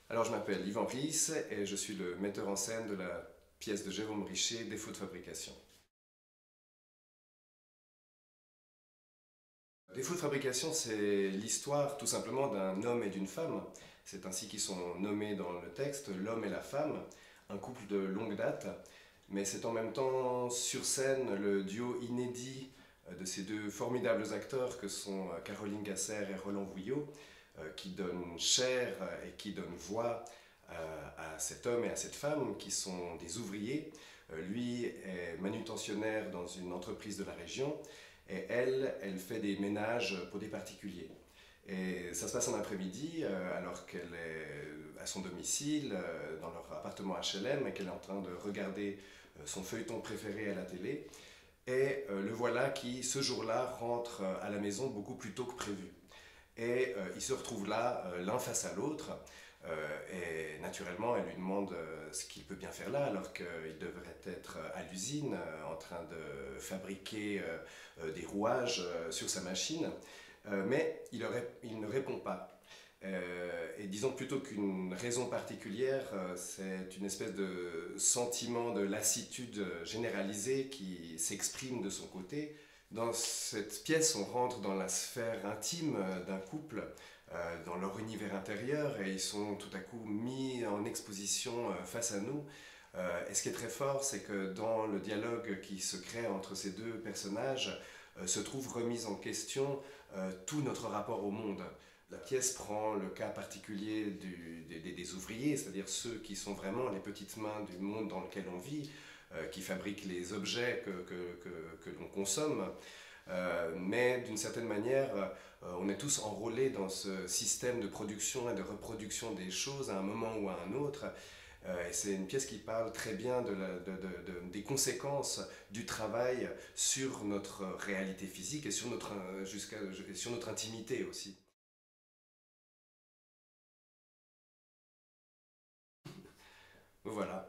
Alors, je m'appelle Yvan Ries et je suis le metteur en scène de la pièce de Jérôme Richer, Défaut de fabrication. Défaut de fabrication, c'est l'histoire tout simplement d'un homme et d'une femme. C'est ainsi qu'ils sont nommés dans le texte, l'homme et la femme, un couple de longue date. Mais c'est en même temps sur scène le duo inédit de ces deux formidables acteurs que sont Caroline Gasser et Roland Vouillot, qui donnent chair et qui donnent voix à cet homme et à cette femme qui sont des ouvriers. Lui est manutentionnaire dans une entreprise de la région et elle fait des ménages pour des particuliers. Et ça se passe en après-midi, alors qu'elle est à son domicile, dans leur appartement HLM, et qu'elle est en train de regarder son feuilleton préféré à la télé. Et le voilà qui, ce jour-là, rentre à la maison beaucoup plus tôt que prévu. Et ils se retrouvent là, l'un face à l'autre. Et naturellement, elle lui demande ce qu'il peut bien faire là, alors qu'il devrait être à l'usine, en train de fabriquer des rouages sur sa machine. Mais il ne répond pas. Et disons plutôt qu'une raison particulière, c'est une espèce de sentiment de lassitude généralisée qui s'exprime de son côté. Dans cette pièce, on rentre dans la sphère intime d'un couple, dans leur univers intérieur, et ils sont tout à coup mis en exposition face à nous. Et ce qui est très fort, c'est que dans le dialogue qui se crée entre ces deux personnages, se trouve remise en question tout notre rapport au monde. La pièce prend le cas particulier des ouvriers, c'est-à-dire ceux qui sont vraiment les petites mains du monde dans lequel on vit, qui fabriquent les objets que l'on consomme. Mais d'une certaine manière, on est tous enrôlés dans ce système de production et de reproduction des choses à un moment ou à un autre. Et c'est une pièce qui parle très bien des conséquences du travail sur notre réalité physique et sur sur notre intimité aussi. Voilà.